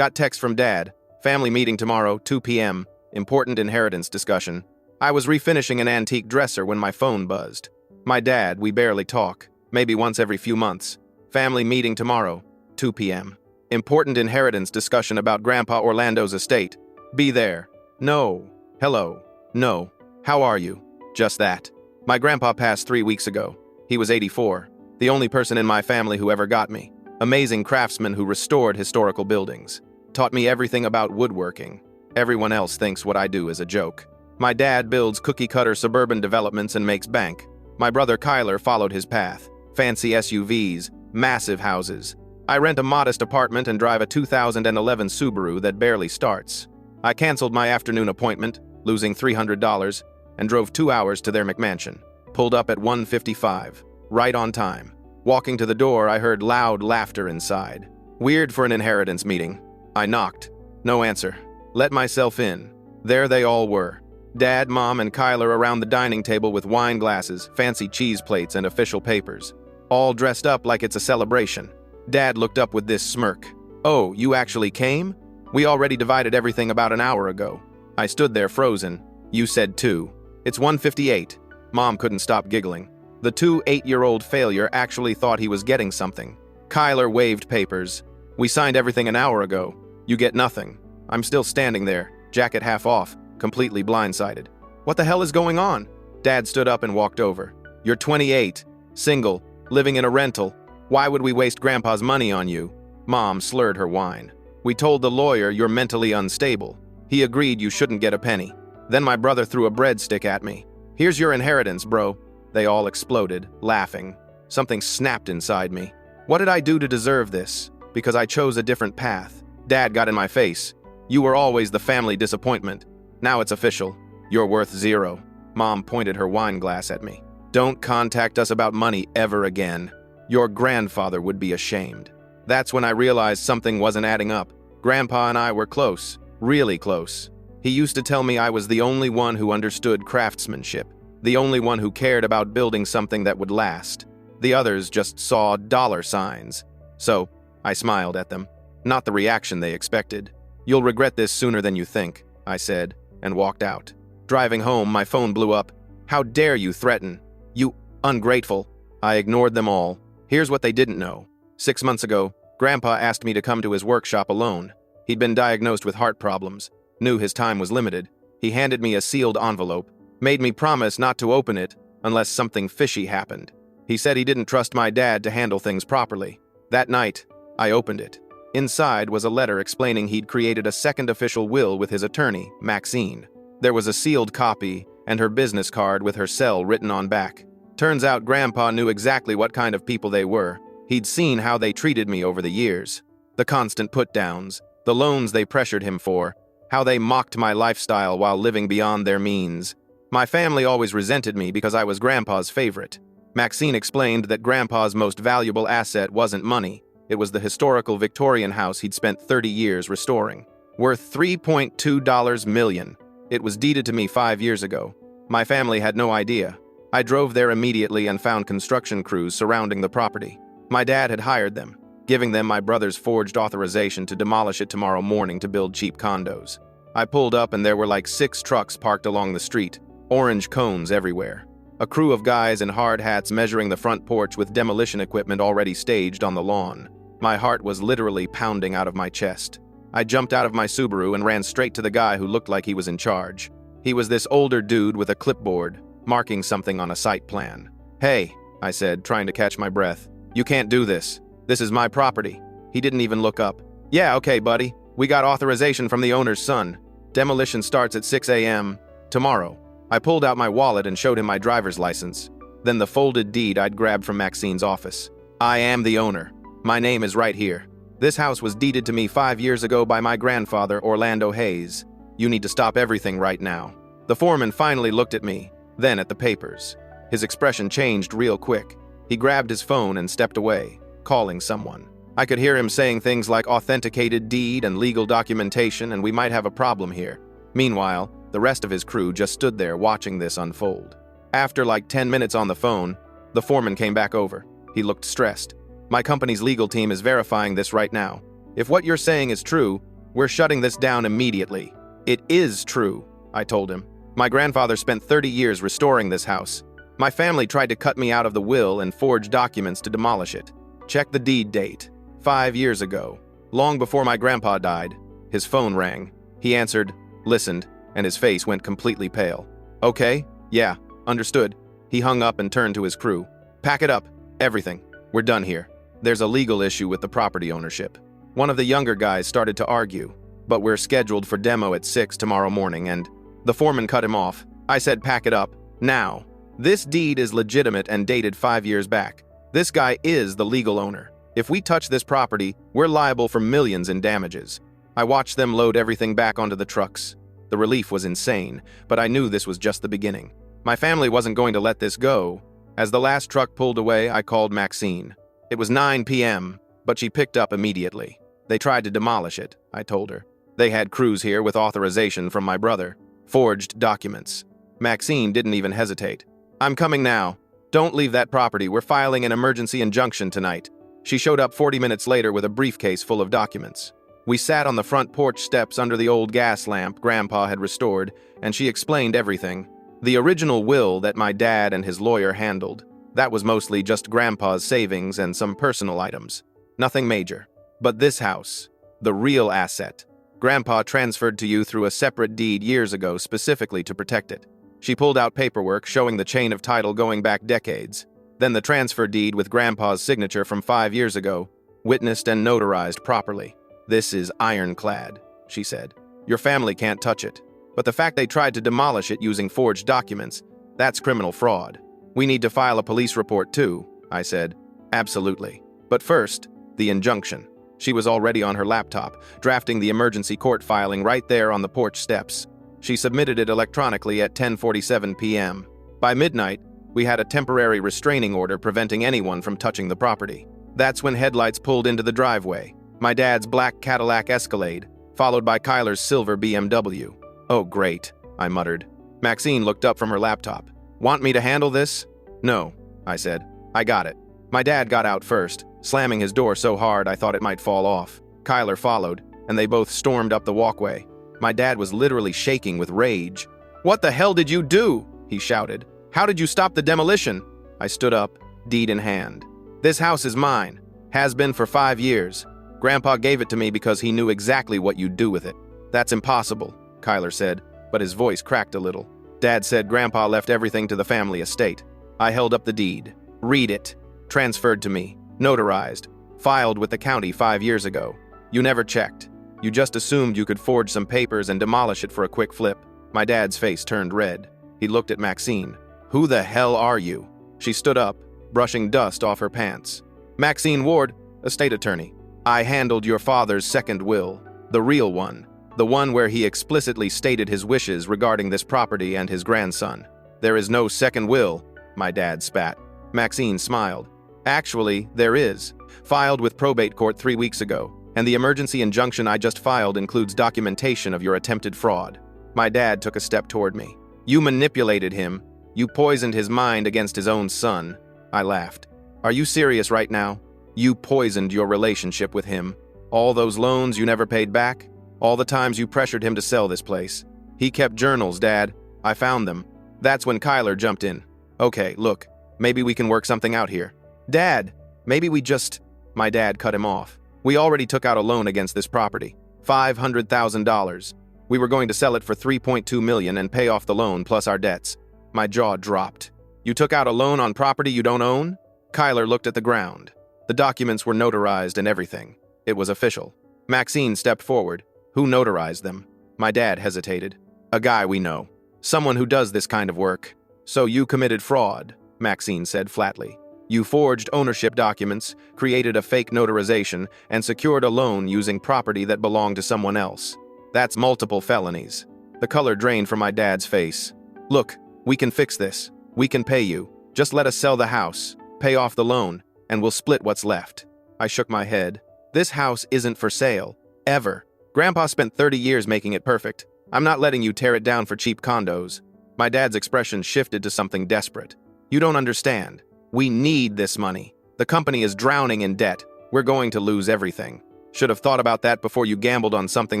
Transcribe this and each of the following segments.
Got text from Dad. Family meeting tomorrow, 2 p.m. Important inheritance discussion. I was refinishing an antique dresser when my phone buzzed. My dad, we barely talk. Maybe once every few months. Family meeting tomorrow, 2 p.m. Important inheritance discussion about Grandpa Orlando's estate. Be there. No. Hello. No. How are you? Just that. My grandpa passed 3 weeks ago. He was 84. The only person in my family who ever got me. Amazing craftsman who restored historical buildings. Taught me everything about woodworking. Everyone else thinks what I do is a joke. My dad builds cookie-cutter suburban developments and makes bank. My brother Kyler followed his path. Fancy SUVs, massive houses. I rent a modest apartment and drive a 2011 Subaru that barely starts. I canceled my afternoon appointment, losing $300, and drove 2 hours to their McMansion. Pulled up at 1:55, right on time. Walking to the door, I heard loud laughter inside. Weird for an inheritance meeting. I knocked. No answer. Let myself in. There they all were. Dad, Mom, and Kyler around the dining table with wine glasses, fancy cheese plates, and official papers. All dressed up like it's a celebration. Dad looked up with this smirk. "Oh, you actually came? We already divided everything about an hour ago." I stood there frozen. "You said 2. It's 1:58. Mom couldn't stop giggling. The 8-year-old failure actually thought he was getting something. Kyler waved papers. "We signed everything an hour ago. You get nothing." I'm still standing there, jacket half off, completely blindsided. What the hell is going on? Dad stood up and walked over. "You're 28, single, living in a rental. Why would we waste Grandpa's money on you?" Mom slurred her whine. "We told the lawyer you're mentally unstable. He agreed you shouldn't get a penny." Then my brother threw a breadstick at me. "Here's your inheritance, bro." They all exploded, laughing. Something snapped inside me. What did I do to deserve this? Because I chose a different path. Dad got in my face. "You were always the family disappointment. Now it's official. You're worth 0. Mom pointed her wine glass at me. "Don't contact us about money ever again. Your grandfather would be ashamed." That's when I realized something wasn't adding up. Grandpa and I were close, really close. He used to tell me I was the only one who understood craftsmanship, the only one who cared about building something that would last. The others just saw dollar signs. So, I smiled at them. Not the reaction they expected. "You'll regret this sooner than you think," I said, and walked out. Driving home, my phone blew up. "How dare you threaten? You ungrateful." I ignored them all. Here's what they didn't know. 6 months ago, Grandpa asked me to come to his workshop alone. He'd been diagnosed with heart problems, knew his time was limited. He handed me a sealed envelope, made me promise not to open it unless something fishy happened. He said he didn't trust my dad to handle things properly. That night, I opened it. Inside was a letter explaining he'd created a second official will with his attorney, Maxine. There was a sealed copy and her business card with her cell written on back. Turns out Grandpa knew exactly what kind of people they were. He'd seen how they treated me over the years. The constant put-downs, the loans they pressured him for, how they mocked my lifestyle while living beyond their means. My family always resented me because I was Grandpa's favorite. Maxine explained that Grandpa's most valuable asset wasn't money. It was the historical Victorian house he'd spent 30 years restoring. Worth $3.2 million. It was deeded to me 5 years ago. My family had no idea. I drove there immediately and found construction crews surrounding the property. My dad had hired them, giving them my brother's forged authorization to demolish it tomorrow morning to build cheap condos. I pulled up and there were like 6 trucks parked along the street, orange cones everywhere. A crew of guys in hard hats measuring the front porch with demolition equipment already staged on the lawn. My heart was literally pounding out of my chest. I jumped out of my Subaru and ran straight to the guy who looked like he was in charge. He was this older dude with a clipboard, marking something on a site plan. "Hey," I said, trying to catch my breath. "You can't do this. This is my property." He didn't even look up. "Yeah, okay, buddy. We got authorization from the owner's son. Demolition starts at 6 a.m. tomorrow." I pulled out my wallet and showed him my driver's license, then the folded deed I'd grabbed from Maxine's office. "I am the owner. My name is right here. This house was deeded to me 5 years ago by my grandfather, Orlando Hayes. You need to stop everything right now." The foreman finally looked at me, then at the papers. His expression changed real quick. He grabbed his phone and stepped away, calling someone. I could hear him saying things like authenticated deed and legal documentation, and we might have a problem here. Meanwhile, the rest of his crew just stood there watching this unfold. After like 10 minutes on the phone, the foreman came back over. He looked stressed. "My company's legal team is verifying this right now. If what you're saying is true, We're shutting this down immediately. It is true, I told him. My grandfather spent 30 years restoring this house. My family tried to cut me out of the will and forge documents to demolish it. Check the deed date. 5 years ago. Long before my grandpa died. His phone rang. He answered, listened, and his face went completely pale. Okay, yeah, understood. He hung up and turned to his crew. Pack it up. Everything. We're done here. There's a legal issue with the property ownership. One of the younger guys started to argue, but we're scheduled for demo at 6 tomorrow morning, and the foreman cut him off. I said pack it up. Now. This deed is legitimate and dated 5 years back. This guy is the legal owner. If we touch this property, we're liable for millions in damages. I watched them load everything back onto the trucks. The relief was insane, but I knew this was just the beginning. My family wasn't going to let this go. As the last truck pulled away, I called Maxine. It was 9 p.m., but she picked up immediately. They tried to demolish it, I told her. They had crews here with authorization from my brother. Forged documents. Maxine didn't even hesitate. I'm coming now. Don't leave that property. We're filing an emergency injunction tonight. She showed up 40 minutes later with a briefcase full of documents. We sat on the front porch steps under the old gas lamp Grandpa had restored, and she explained everything. The original will that my dad and his lawyer handled. That was mostly just Grandpa's savings and some personal items. Nothing major. But this house, the real asset, Grandpa transferred to you through a separate deed years ago specifically to protect it. She pulled out paperwork showing the chain of title going back decades. Then the transfer deed with Grandpa's signature from 5 years ago, witnessed and notarized properly. This is ironclad, she said. Your family can't touch it. But the fact they tried to demolish it using forged documents, that's criminal fraud. We need to file a police report too, I said. Absolutely. But first, the injunction. She was already on her laptop, drafting the emergency court filing right there on the porch steps. She submitted it electronically at 10:47 p.m. By midnight, we had a temporary restraining order preventing anyone from touching the property. That's when headlights pulled into the driveway. My dad's black Cadillac Escalade, followed by Kyler's silver BMW. Oh, great, I muttered. Maxine looked up from her laptop. Want me to handle this? No, I said. I got it. My dad got out first, slamming his door so hard I thought it might fall off. Kyler followed, and they both stormed up the walkway. My dad was literally shaking with rage. What the hell did you do? He shouted. How did you stop the demolition? I stood up, deed in hand. This house is mine. Has been for 5 years. Grandpa gave it to me because he knew exactly what you'd do with it. That's impossible, Kyler said, but his voice cracked a little. Dad said Grandpa left everything to the family estate. I held up the deed. Read it. Transferred to me. Notarized. Filed with the county 5 years ago. You never checked. You just assumed you could forge some papers and demolish it for a quick flip. My dad's face turned red. He looked at Maxine. Who the hell are you? She stood up, brushing dust off her pants. Maxine Ward, estate attorney. I handled your father's second will. The real one. The one where he explicitly stated his wishes regarding this property and his grandson. There is no second will, my dad spat. Maxine smiled. Actually, there is. Filed with probate court 3 weeks ago, and the emergency injunction I just filed includes documentation of your attempted fraud. My dad took a step toward me. You manipulated him. You poisoned his mind against his own son. I laughed. Are you serious right now? You poisoned your relationship with him. All those loans you never paid back? All the times you pressured him to sell this place. He kept journals, Dad. I found them. That's when Kyler jumped in. Okay, look, maybe we can work something out here. Dad, maybe we just... My dad cut him off. We already took out a loan against this property. $500,000. We were going to sell it for $3.2 million and pay off the loan plus our debts. My jaw dropped. You took out a loan on property you don't own? Kyler looked at the ground. The documents were notarized and everything. It was official. Maxine stepped forward. Who notarized them? My dad hesitated. A guy we know. Someone who does this kind of work. So you committed fraud, Maxine said flatly. You forged ownership documents, created a fake notarization, and secured a loan using property that belonged to someone else. That's multiple felonies. The color drained from my dad's face. Look, we can fix this. We can pay you. Just let us sell the house, pay off the loan, and we'll split what's left. I shook my head. This house isn't for sale. Ever. Grandpa spent 30 years making it perfect. I'm not letting you tear it down for cheap condos. My dad's expression shifted to something desperate. You don't understand. We need this money. The company is drowning in debt. We're going to lose everything. Should have thought about that before you gambled on something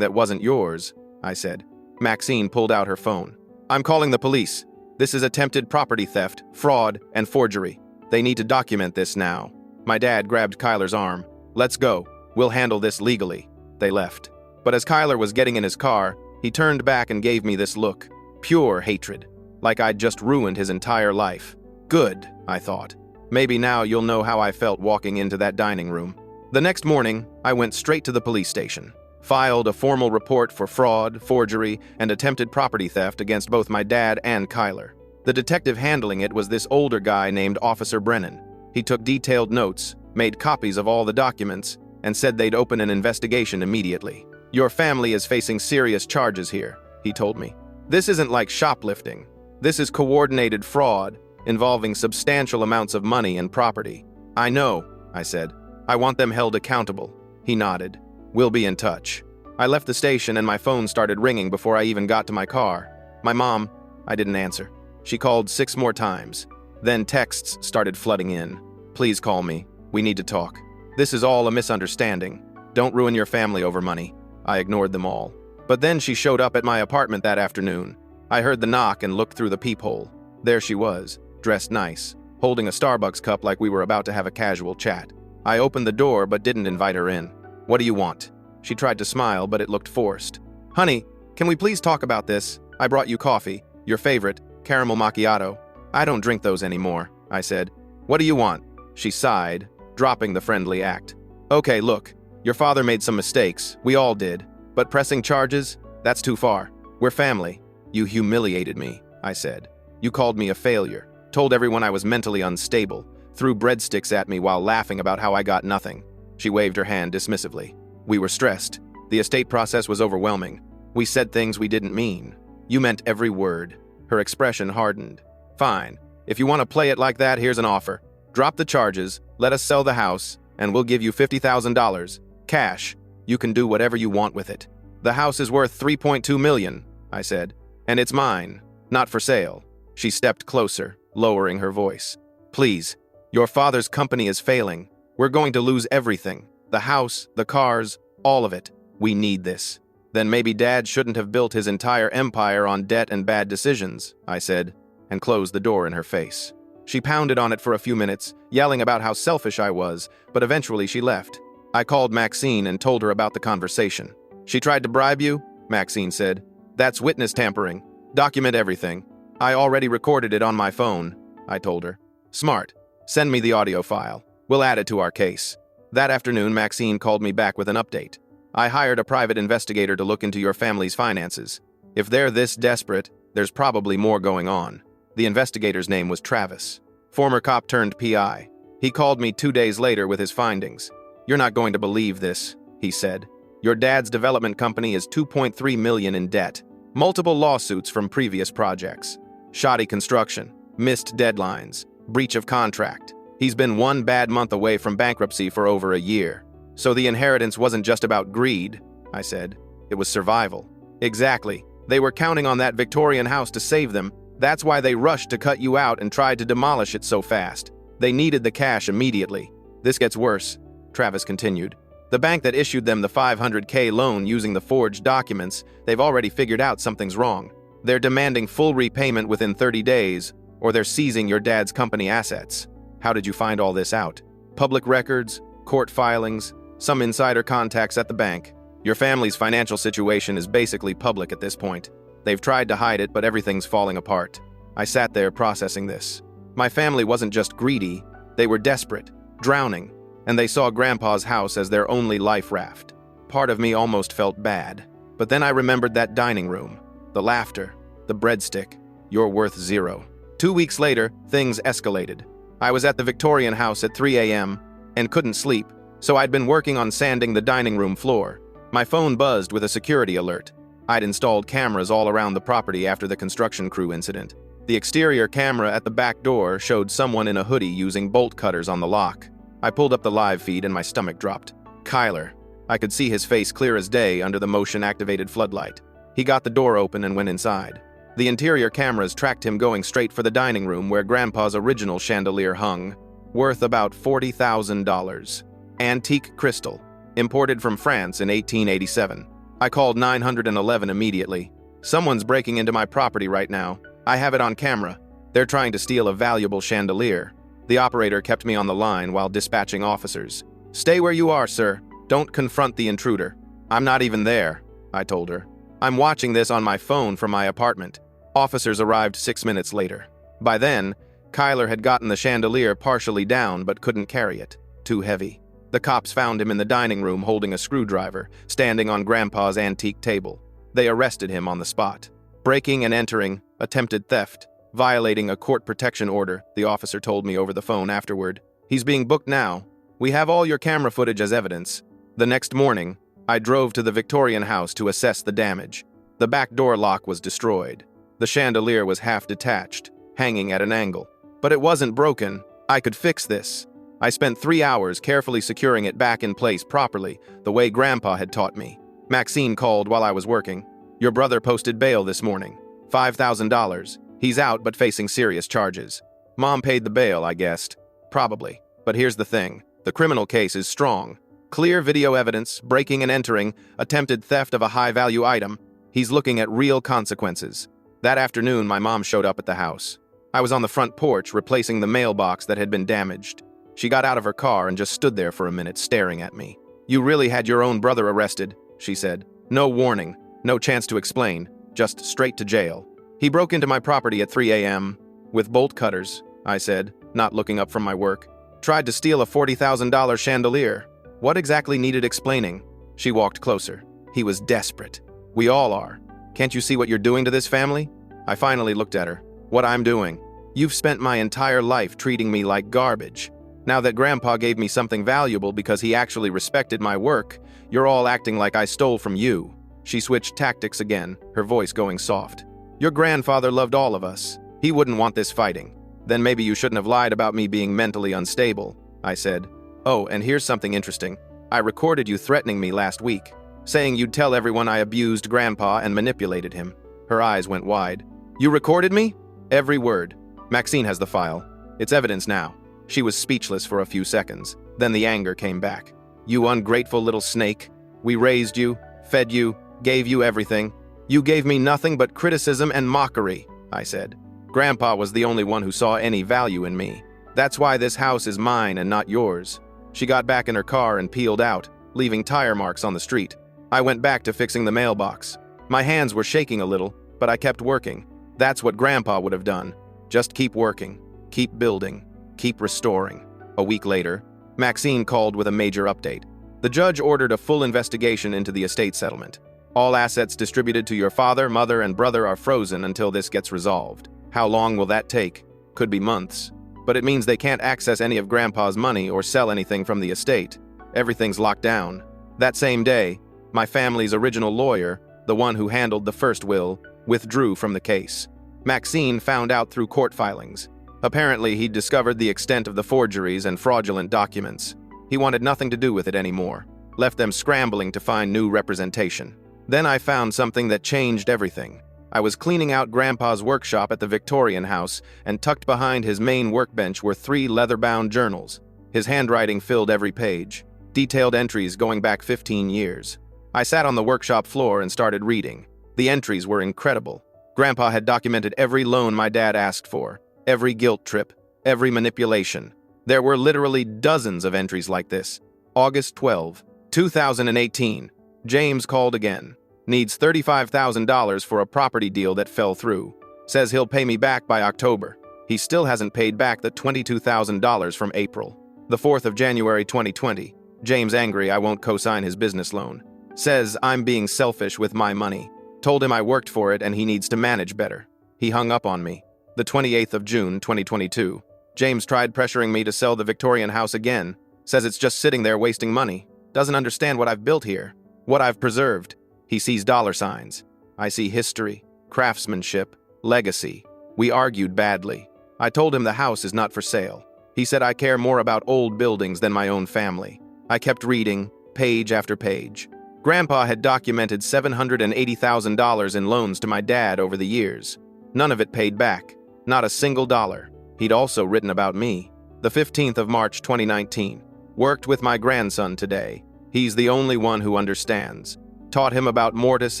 that wasn't yours, I said. Maxine pulled out her phone. I'm calling the police. This is attempted property theft, fraud, and forgery. They need to document this now. My dad grabbed Kyler's arm. Let's go. We'll handle this legally. They left. But as Kyler was getting in his car, he turned back and gave me this look. Pure hatred. Like I'd just ruined his entire life. Good, I thought. Maybe now you'll know how I felt walking into that dining room. The next morning, I went straight to the police station, filed a formal report for fraud, forgery, and attempted property theft against both my dad and Kyler. The detective handling it was this older guy named Officer Brennan. He took detailed notes, made copies of all the documents, and said they'd open an investigation immediately. Your family is facing serious charges here, he told me. This isn't like shoplifting. This is coordinated fraud involving substantial amounts of money and property. I know, I said. I want them held accountable. He nodded. We'll be in touch. I left the station and my phone started ringing before I even got to my car. My mom, I didn't answer. She called 6 more times. Then texts started flooding in. Please call me. We need to talk. This is all a misunderstanding. Don't ruin your family over money. I ignored them all. But then she showed up at my apartment that afternoon. I heard the knock and looked through the peephole. There she was, dressed nice, holding a Starbucks cup like we were about to have a casual chat. I opened the door but didn't invite her in. What do you want? She tried to smile, but it looked forced. Honey, can we please talk about this? I brought you coffee, your favorite, caramel macchiato. I don't drink those anymore, I said. What do you want? She sighed, dropping the friendly act. Okay, look, your father made some mistakes, we all did, but pressing charges? That's too far. We're family. You humiliated me, I said. You called me a failure, told everyone I was mentally unstable, threw breadsticks at me while laughing about how I got nothing. She waved her hand dismissively. We were stressed. The estate process was overwhelming. We said things we didn't mean. You meant every word. Her expression hardened. Fine. If you want to play it like that, here's an offer. Drop the charges, let us sell the house, and we'll give you $50,000. Cash. You can do whatever you want with it. The house is worth $3.2 million, I said. And it's mine, not for sale. She stepped closer, lowering her voice. Please. Your father's company is failing. We're going to lose everything. The house, the cars, all of it. We need this. Then maybe Dad shouldn't have built his entire empire on debt and bad decisions, I said, and closed the door in her face. She pounded on it for a few minutes, yelling about how selfish I was, but eventually she left. I called Maxine and told her about the conversation. She tried to bribe you? Maxine said. That's witness tampering. Document everything. I already recorded it on my phone, I told her. Smart. Send me the audio file. We'll add it to our case. That afternoon, Maxine called me back with an update. I hired a private investigator to look into your family's finances. If they're this desperate, there's probably more going on. The investigator's name was Travis. Former cop turned PI. He called me 2 days later with his findings. You're not going to believe this, he said. Your dad's development company is $2.3 million in debt. Multiple lawsuits from previous projects. Shoddy construction. Missed deadlines. Breach of contract. He's been 1 bad month away from bankruptcy for over a year. So the inheritance wasn't just about greed, I said. It was survival. Exactly. They were counting on that Victorian house to save them. That's why they rushed to cut you out and tried to demolish it so fast. They needed the cash immediately. This gets worse, Travis continued. The bank that issued them the $500K loan using the forged documents, they've already figured out something's wrong. They're demanding full repayment within 30 days, or they're seizing your dad's company assets. How did you find all this out? Public records, court filings, some insider contacts at the bank. Your family's financial situation is basically public at this point. They've tried to hide it, but everything's falling apart. I sat there processing this. My family wasn't just greedy, they were desperate, drowning, and they saw Grandpa's house as their only life raft. Part of me almost felt bad, but then I remembered that dining room, the laughter, the breadstick. You're worth zero. 2 weeks later, things escalated. I was at the Victorian house at 3 a.m. and couldn't sleep, so I'd been working on sanding the dining room floor. My phone buzzed with a security alert. I'd installed cameras all around the property after the construction crew incident. The exterior camera at the back door showed someone in a hoodie using bolt cutters on the lock. I pulled up the live feed and my stomach dropped. Kyler. I could see his face clear as day under the motion-activated floodlight. He got the door open and went inside. The interior cameras tracked him going straight for the dining room where Grandpa's original chandelier hung, worth about $40,000. Antique crystal. imported from France in 1887. I called 911 immediately. Someone's breaking into my property right now. I have it on camera. They're trying to steal a valuable chandelier. The operator kept me on the line while dispatching officers. Stay where you are, sir. Don't confront the intruder. I'm not even there, I told her. I'm watching this on my phone from my apartment. Officers arrived 6 minutes later. By then, Kyler had gotten the chandelier partially down but couldn't carry it. Too heavy. The cops found him in the dining room holding a screwdriver, standing on Grandpa's antique table. They arrested him on the spot. Breaking and entering, attempted theft, violating a court protection order, the officer told me over the phone afterward. He's being booked now. We have all your camera footage as evidence. The next morning, I drove to the Victorian house to assess the damage. The back door lock was destroyed. The chandelier was half detached, hanging at an angle. But it wasn't broken. I could fix this. I spent 3 hours carefully securing it back in place properly, the way Grandpa had taught me. Maxine called while I was working. Your brother posted bail this morning. $5,000. He's out but facing serious charges. Mom paid the bail, I guessed. Probably. But here's the thing. The criminal case is strong. Clear video evidence, breaking and entering, attempted theft of a high-value item. He's looking at real consequences. That afternoon, my mom showed up at the house. I was on the front porch replacing the mailbox that had been damaged. She got out of her car and just stood there for a minute, staring at me. You really had your own brother arrested, she said. No warning, no chance to explain, just straight to jail. He broke into my property at 3 a.m. with bolt cutters, I said, not looking up from my work. Tried to steal a $40,000 chandelier. What exactly needed explaining? She walked closer. He was desperate. We all are. Can't you see what you're doing to this family? I finally looked at her. What I'm doing? You've spent my entire life treating me like garbage. Now that Grandpa gave me something valuable because he actually respected my work, you're all acting like I stole from you. She switched tactics again, her voice going soft. Your grandfather loved all of us. He wouldn't want this fighting. Then maybe you shouldn't have lied about me being mentally unstable, I said. Oh, and here's something interesting. I recorded you threatening me last week, saying you'd tell everyone I abused Grandpa and manipulated him. Her eyes went wide. You recorded me? Every word. Maxine has the file. It's evidence now. She was speechless for a few seconds. Then the anger came back. You ungrateful little snake. We raised you, fed you, gave you everything. You gave me nothing but criticism and mockery, I said. Grandpa was the only one who saw any value in me. That's why this house is mine and not yours. She got back in her car and peeled out, leaving tire marks on the street. I went back to fixing the mailbox. My hands were shaking a little, but I kept working. That's what Grandpa would have done. Just keep working, keep building, keep restoring. A week later, Maxine called with a major update. The judge ordered a full investigation into the estate settlement. All assets distributed to your father, mother, and brother are frozen until this gets resolved. How long will that take? Could be months. But it means they can't access any of Grandpa's money or sell anything from the estate. Everything's locked down. That same day, my family's original lawyer, the one who handled the first will, withdrew from the case. Maxine found out through court filings. Apparently, he'd discovered the extent of the forgeries and fraudulent documents. He wanted nothing to do with it anymore, left them scrambling to find new representation. Then I found something that changed everything. I was cleaning out Grandpa's workshop at the Victorian house, and tucked behind his main workbench were 3 leather-bound journals. His handwriting filled every page, detailed entries going back 15 years. I sat on the workshop floor and started reading. The entries were incredible. Grandpa had documented every loan my dad asked for, every guilt trip, every manipulation. There were literally dozens of entries like this. August 12, 2018. James called again. Needs $35,000 for a property deal that fell through. Says he'll pay me back by October. He still hasn't paid back the $22,000 from April. The 4th of January 2020. James angry I won't co-sign his business loan. Says I'm being selfish with my money. Told him I worked for it and he needs to manage better. He hung up on me. The 28th of June 2022. James tried pressuring me to sell the Victorian house again. Says it's just sitting there wasting money. Doesn't understand what I've built here. What I've preserved. He sees dollar signs. I see history, craftsmanship, legacy. We argued badly. I told him the house is not for sale. He said I care more about old buildings than my own family. I kept reading, page after page. Grandpa had documented $780,000 in loans to my dad over the years. None of it paid back. Not a single dollar. He'd also written about me. The 15th of March 2019. Worked with my grandson today. He's the only one who understands. Taught him about mortise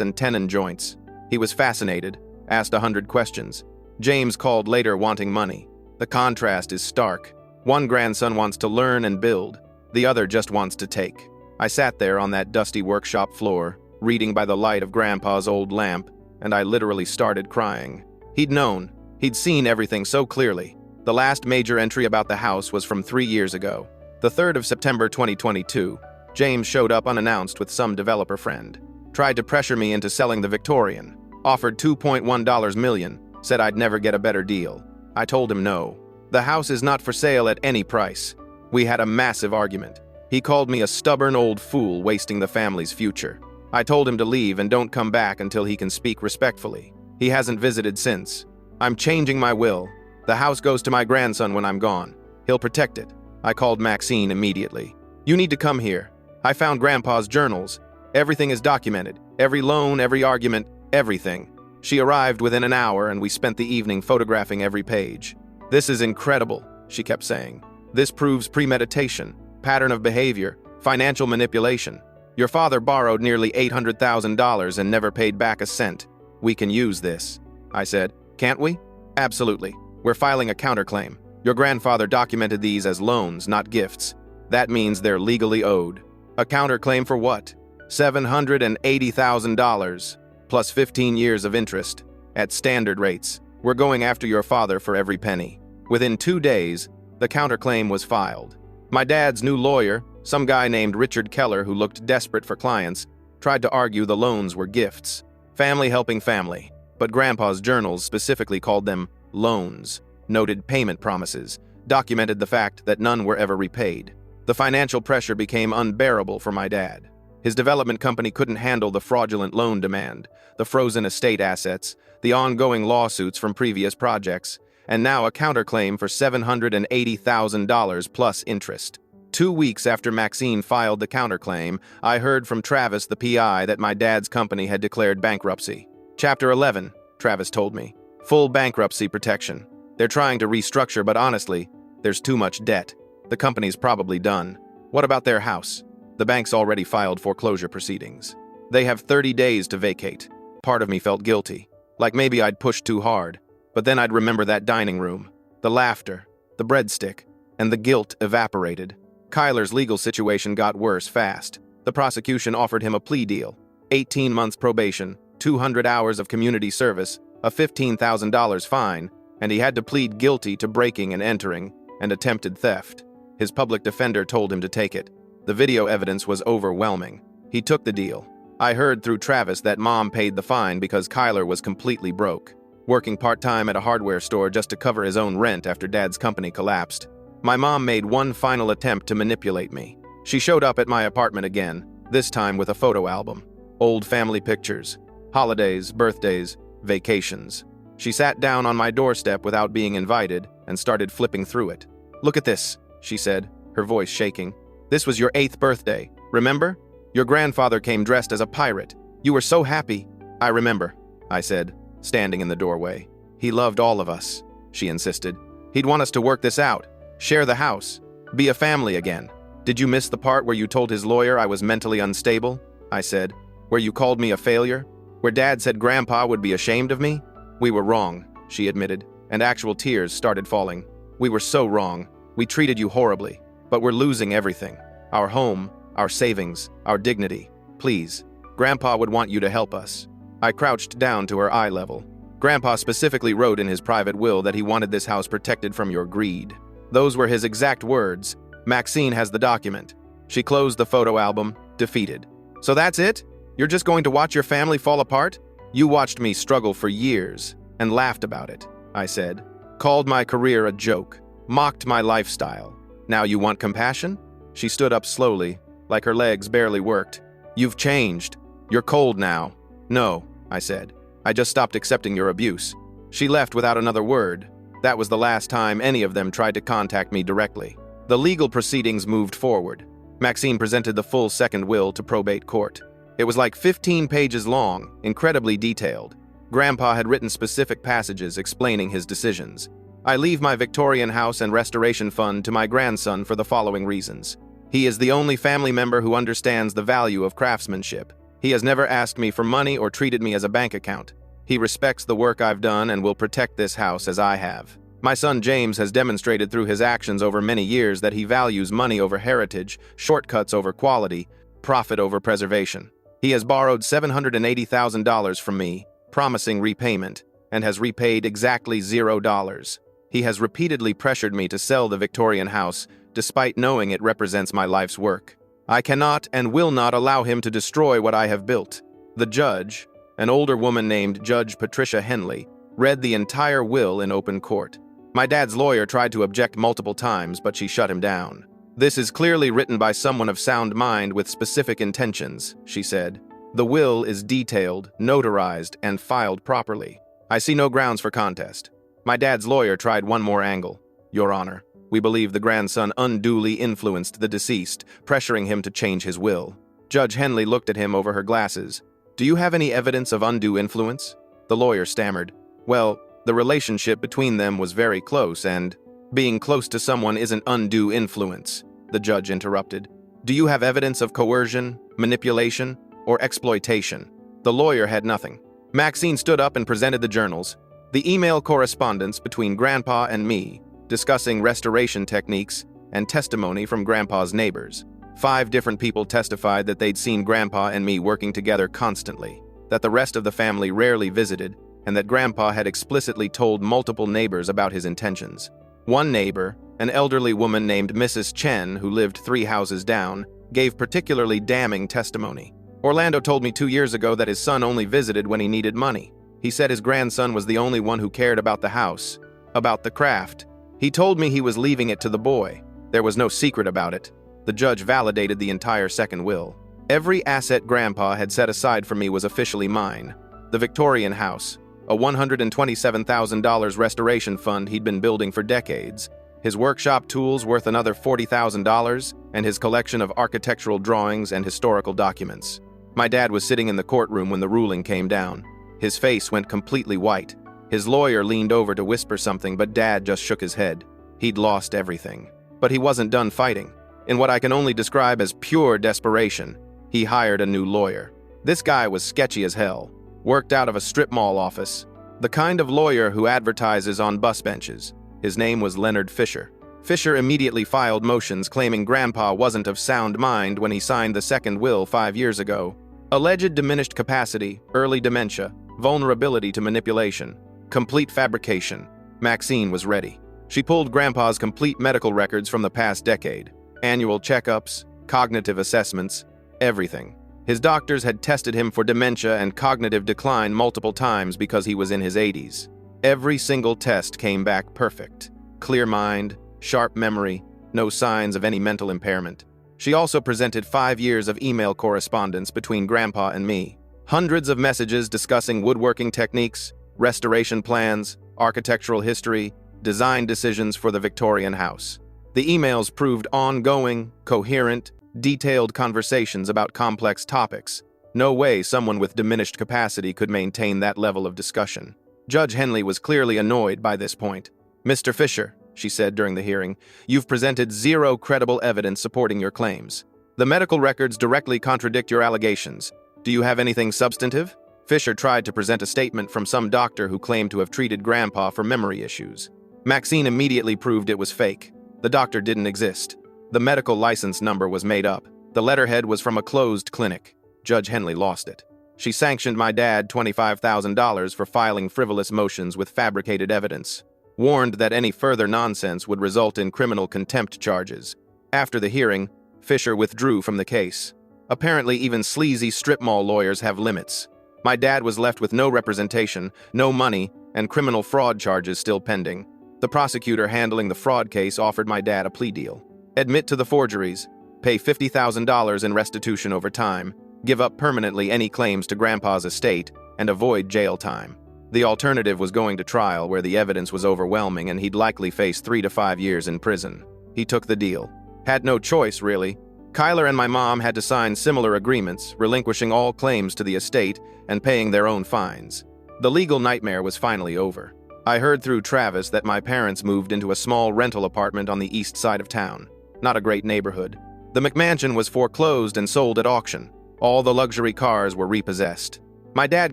and tenon joints. He was fascinated, asked 100 questions. James called later wanting money. The contrast is stark. One grandson wants to learn and build. The other just wants to take. I sat there on that dusty workshop floor, reading by the light of Grandpa's old lamp, and I literally started crying. He'd known. He'd seen everything so clearly. The last major entry about the house was from 3 years ago. The 3rd of September 2022, James showed up unannounced with some developer friend. Tried to pressure me into selling the Victorian. Offered $2.1 million, said I'd never get a better deal. I told him no. The house is not for sale at any price. We had a massive argument. He called me a stubborn old fool wasting the family's future. I told him to leave and don't come back until he can speak respectfully. He hasn't visited since. I'm changing my will. The house goes to my grandson when I'm gone. He'll protect it. I called Maxine immediately. You need to come here. I found Grandpa's journals. Everything is documented. Every loan, every argument, everything. She arrived within an hour and we spent the evening photographing every page. This is incredible, she kept saying. This proves premeditation, pattern of behavior, financial manipulation. Your father borrowed nearly $800,000 and never paid back a cent. We can use this. I said, can't we? Absolutely. We're filing a counterclaim. Your grandfather documented these as loans, not gifts. That means they're legally owed. A counterclaim for what? $780,000, plus 15 years of interest, at standard rates. We're going after your father for every penny. Within 2 days, the counterclaim was filed. My dad's new lawyer, some guy named Richard Keller who looked desperate for clients, tried to argue the loans were gifts. Family helping family. But Grandpa's journals specifically called them loans, noted payment promises, documented the fact that none were ever repaid. The financial pressure became unbearable for my dad. His development company couldn't handle the fraudulent loan demand, the frozen estate assets, the ongoing lawsuits from previous projects, and now a counterclaim for $780,000 plus interest. 2 weeks after Maxine filed the counterclaim, I heard from Travis, the PI, that my dad's company had declared bankruptcy. Chapter 11, Travis told me. Full bankruptcy protection. They're trying to restructure, but honestly, there's too much debt. The company's probably done. What about their house? The bank's already filed foreclosure proceedings. They have 30 days to vacate. Part of me felt guilty, like maybe I'd pushed too hard. But then I'd remember that dining room, the laughter, the breadstick, and the guilt evaporated. Kyler's legal situation got worse fast. The prosecution offered him a plea deal, 18 months probation, 200 hours of community service, a $15,000 fine, and he had to plead guilty to breaking and entering and attempted theft. His public defender told him to take it. The video evidence was overwhelming. He took the deal. I heard through Travis that Mom paid the fine because Kyler was completely broke, working part-time at a hardware store just to cover his own rent after Dad's company collapsed. My mom made one final attempt to manipulate me. She showed up at my apartment again, this time with a photo album. Old family pictures, holidays, birthdays, vacations. She sat down on my doorstep without being invited and started flipping through it. Look at this, she said, her voice shaking. This was your 8th birthday, remember? Your grandfather came dressed as a pirate. You were so happy. I remember, I said, standing in the doorway. He loved all of us, she insisted. He'd want us to work this out, share the house, be a family again. Did you miss the part where you told his lawyer I was mentally unstable? I said. Where you called me a failure? Where Dad said Grandpa would be ashamed of me? We were wrong, she admitted, and actual tears started falling. We were so wrong. We treated you horribly, but we're losing everything. Our home, our savings, our dignity. Please, Grandpa would want you to help us. I crouched down to her eye level. Grandpa specifically wrote in his private will that he wanted this house protected from your greed. Those were his exact words. Maxine has the document. She closed the photo album, defeated. So that's it? You're just going to watch your family fall apart? You watched me struggle for years and laughed about it, I said. Called my career a joke, mocked my lifestyle. Now you want compassion? She stood up slowly, like her legs barely worked. You've changed. You're cold now. No, I said. I just stopped accepting your abuse. She left without another word. That was the last time any of them tried to contact me directly. The legal proceedings moved forward. Maxine presented the full second will to probate court. It was like 15 pages long, incredibly detailed. Grandpa had written specific passages explaining his decisions. I leave my Victorian house and restoration fund to my grandson for the following reasons. He is the only family member who understands the value of craftsmanship. He has never asked me for money or treated me as a bank account. He respects the work I've done and will protect this house as I have. My son James has demonstrated through his actions over many years that he values money over heritage, shortcuts over quality, profit over preservation. He has borrowed $780,000 from me, promising repayment, and has repaid exactly $0. He has repeatedly pressured me to sell the Victorian house, despite knowing it represents my life's work. I cannot and will not allow him to destroy what I have built. The judge, an older woman named Judge Patricia Henley, read the entire will in open court. My dad's lawyer tried to object multiple times, but she shut him down. This is clearly written by someone of sound mind with specific intentions, she said. The will is detailed, notarized, and filed properly. I see no grounds for contest. My dad's lawyer tried one more angle. Your Honor, we believe the grandson unduly influenced the deceased, pressuring him to change his will. Judge Henley looked at him over her glasses. Do you have any evidence of undue influence? The lawyer stammered. Well, the relationship between them was very close, and being close to someone isn't undue influence, the judge interrupted. Do you have evidence of coercion, manipulation, or exploitation? The lawyer had nothing. Maxine stood up and presented the journals. The email correspondence between Grandpa and me, discussing restoration techniques and testimony from Grandpa's neighbors. 5 different people testified that they'd seen Grandpa and me working together constantly, that the rest of the family rarely visited, and that Grandpa had explicitly told multiple neighbors about his intentions. One neighbor, an elderly woman named Mrs. Chen, who lived 3 houses down, gave particularly damning testimony. Orlando told me 2 years ago that his son only visited when he needed money. He said his grandson was the only one who cared about the house, about the craft. He told me he was leaving it to the boy. There was no secret about it. The judge validated the entire second will. Every asset Grandpa had set aside for me was officially mine. The Victorian house, a $127,000 restoration fund he'd been building for decades, his workshop tools worth another $40,000, and his collection of architectural drawings and historical documents. My dad was sitting in the courtroom when the ruling came down. His face went completely white. His lawyer leaned over to whisper something, but Dad just shook his head. He'd lost everything. But he wasn't done fighting. In what I can only describe as pure desperation, he hired a new lawyer. This guy was sketchy as hell, worked out of a strip mall office, the kind of lawyer who advertises on bus benches. His name was Leonard Fisher. Fisher immediately filed motions claiming Grandpa wasn't of sound mind when he signed the second will 5 years ago. Alleged diminished capacity, early dementia, vulnerability to manipulation, complete fabrication. Maxine was ready. She pulled Grandpa's complete medical records from the past decade. Annual checkups, cognitive assessments, everything. His doctors had tested him for dementia and cognitive decline multiple times because he was in his 80s. Every single test came back perfect. Clear mind, sharp memory, no signs of any mental impairment. She also presented 5 years of email correspondence between Grandpa and me. Hundreds of messages discussing woodworking techniques, restoration plans, architectural history, design decisions for the Victorian house. The emails proved ongoing, coherent, detailed conversations about complex topics. No way someone with diminished capacity could maintain that level of discussion. Judge Henley was clearly annoyed by this point. Mr. Fisher, she said during the hearing, you've presented 0 credible evidence supporting your claims. The medical records directly contradict your allegations. Do you have anything substantive? Fisher tried to present a statement from some doctor who claimed to have treated Grandpa for memory issues. Maxine immediately proved it was fake. The doctor didn't exist. The medical license number was made up. The letterhead was from a closed clinic. Judge Henley lost it. She sanctioned my dad $25,000 for filing frivolous motions with fabricated evidence, warned that any further nonsense would result in criminal contempt charges. After the hearing, Fisher withdrew from the case. Apparently, even sleazy strip mall lawyers have limits. My dad was left with no representation, no money, and criminal fraud charges still pending. The prosecutor handling the fraud case offered my dad a plea deal. Admit to the forgeries, pay $50,000 in restitution over time, give up permanently any claims to Grandpa's estate, and avoid jail time. The alternative was going to trial where the evidence was overwhelming and he'd likely face 3 to 5 years in prison. He took the deal. Had no choice, really. Kyler and my mom had to sign similar agreements, relinquishing all claims to the estate and paying their own fines. The legal nightmare was finally over. I heard through Travis that my parents moved into a small rental apartment on the east side of town. Not a great neighborhood. The McMansion was foreclosed and sold at auction. All the luxury cars were repossessed. My dad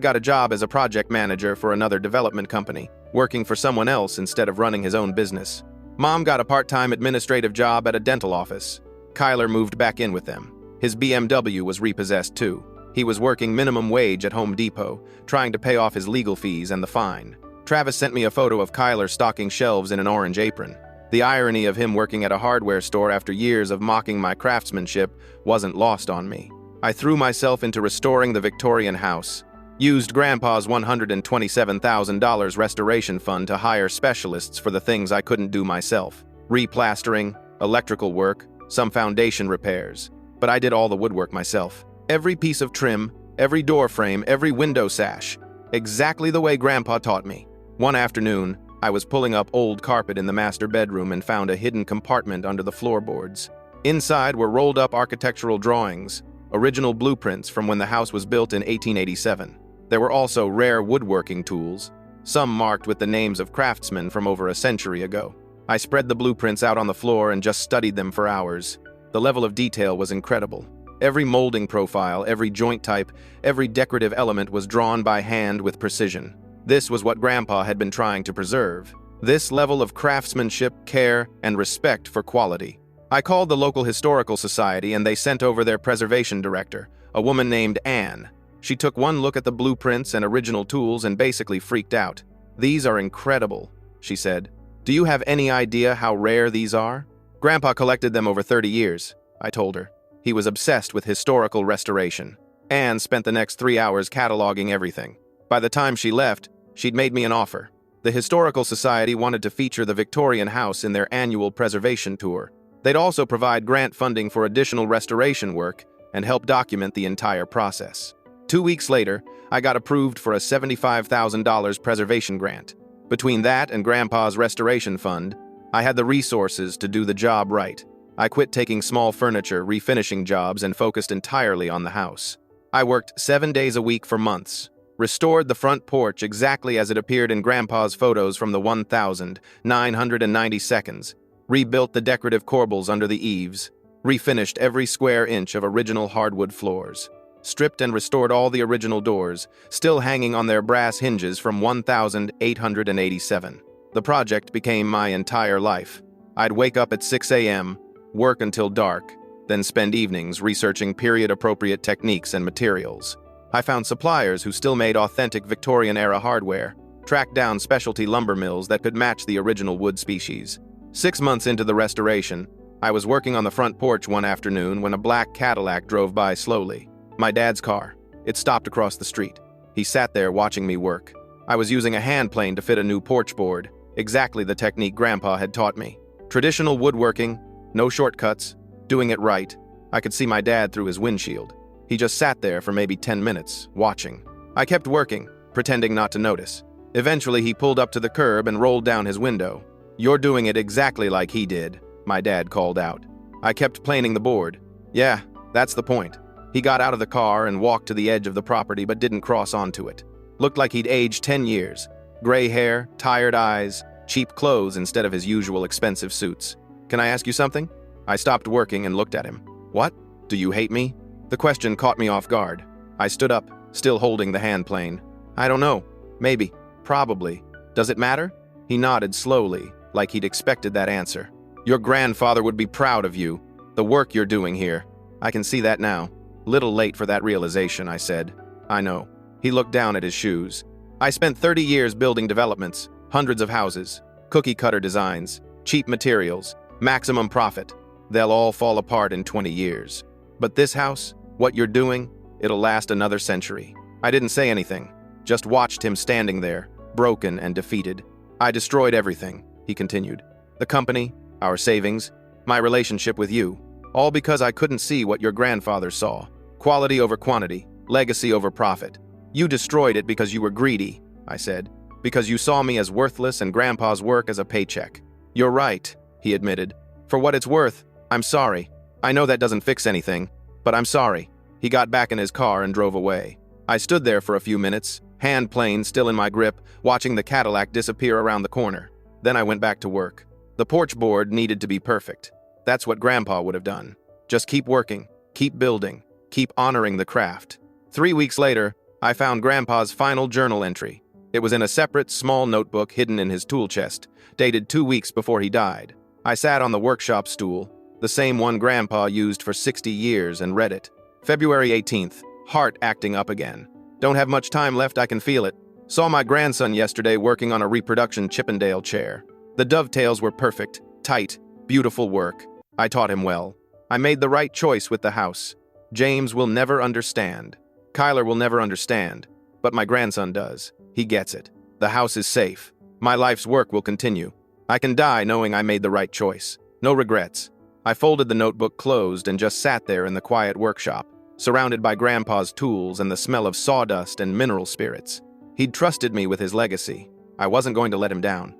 got a job as a project manager for another development company, working for someone else instead of running his own business. Mom got a part-time administrative job at a dental office. Kyler moved back in with them. His BMW was repossessed too. He was working minimum wage at Home Depot, trying to pay off his legal fees and the fine. Travis sent me a photo of Kyler stocking shelves in an orange apron. The irony of him working at a hardware store after years of mocking my craftsmanship wasn't lost on me. I threw myself into restoring the Victorian house. Used Grandpa's $127,000 restoration fund to hire specialists for the things I couldn't do myself. Replastering, electrical work, some foundation repairs. But I did all the woodwork myself. Every piece of trim, every door frame, every window sash. Exactly the way Grandpa taught me. One afternoon, I was pulling up old carpet in the master bedroom and found a hidden compartment under the floorboards. Inside were rolled-up architectural drawings, original blueprints from when the house was built in 1887. There were also rare woodworking tools, some marked with the names of craftsmen from over a century ago. I spread the blueprints out on the floor and just studied them for hours. The level of detail was incredible. Every molding profile, every joint type, every decorative element was drawn by hand with precision. This was what Grandpa had been trying to preserve. This level of craftsmanship, care, and respect for quality. I called the local historical society and they sent over their preservation director, a woman named Anne. She took one look at the blueprints and original tools and basically freaked out. "These are incredible," she said. "Do you have any idea how rare these are?" Grandpa collected them over 30 years, I told her. He was obsessed with historical restoration. Anne spent the next 3 hours cataloging everything. By the time she left, she'd made me an offer. The Historical Society wanted to feature the Victorian house in their annual preservation tour. They'd also provide grant funding for additional restoration work and help document the entire process. 2 weeks later, I got approved for a $75,000 preservation grant. Between that and Grandpa's restoration fund, I had the resources to do the job right. I quit taking small furniture, refinishing jobs, and focused entirely on the house. I worked 7 days a week for months, restored the front porch exactly as it appeared in Grandpa's photos from the 1,990 seconds, rebuilt the decorative corbels under the eaves, refinished every square inch of original hardwood floors, stripped and restored all the original doors, still hanging on their brass hinges from 1,887. The project became my entire life. I'd wake up at 6 a.m., work until dark, then spend evenings researching period-appropriate techniques and materials. I found suppliers who still made authentic Victorian-era hardware, tracked down specialty lumber mills that could match the original wood species. 6 months into the restoration, I was working on the front porch one afternoon when a black Cadillac drove by slowly. My dad's car. It stopped across the street. He sat there watching me work. I was using a hand plane to fit a new porch board, exactly the technique Grandpa had taught me. Traditional woodworking, no shortcuts, doing it right. I could see my dad through his windshield. He just sat there for maybe 10 minutes, watching. I kept working, pretending not to notice. Eventually, he pulled up to the curb and rolled down his window. "You're doing it exactly like he did," my dad called out. I kept planing the board. "Yeah, that's the point." He got out of the car and walked to the edge of the property but didn't cross onto it. Looked like he'd aged 10 years. Gray hair, tired eyes, cheap clothes instead of his usual expensive suits. "Can I ask you something?" I stopped working and looked at him. "What? Do you hate me?" The question caught me off guard. I stood up, still holding the hand plane. "I don't know. Maybe. Probably. Does it matter?" He nodded slowly, like he'd expected that answer. "Your grandfather would be proud of you. The work you're doing here. I can see that now." "Little late for that realization," I said. "I know." He looked down at his shoes. "I spent 30 years building developments, hundreds of houses, cookie-cutter designs, cheap materials, maximum profit. They'll all fall apart in 20 years. But this house, what you're doing, it'll last another century." I didn't say anything, just watched him standing there, broken and defeated. "I destroyed everything," he continued. "The company, our savings, my relationship with you, all because I couldn't see what your grandfather saw. Quality over quantity, legacy over profit. You destroyed it because you were greedy," I said, "because you saw me as worthless and Grandpa's work as a paycheck." "You're right," he admitted. "For what it's worth, I'm sorry. I know that doesn't fix anything, but I'm sorry." He got back in his car and drove away. I stood there for a few minutes, hand plane still in my grip, watching the Cadillac disappear around the corner. Then I went back to work. The porch board needed to be perfect. That's what Grandpa would have done. Just keep working, keep building, keep honoring the craft. 3 weeks later, I found Grandpa's final journal entry. It was in a separate, small notebook hidden in his tool chest, dated 2 weeks before he died. I sat on the workshop stool, the same one Grandpa used for 60 years, and read it. February 18th, heart acting up again. Don't have much time left, I can feel it. Saw my grandson yesterday working on a reproduction Chippendale chair. The dovetails were perfect, tight, beautiful work. I taught him well. I made the right choice with the house. James will never understand. Kyler will never understand. But my grandson does. He gets it. The house is safe. My life's work will continue. I can die knowing I made the right choice. No regrets. I folded the notebook closed and just sat there in the quiet workshop, surrounded by Grandpa's tools and the smell of sawdust and mineral spirits. He'd trusted me with his legacy. I wasn't going to let him down.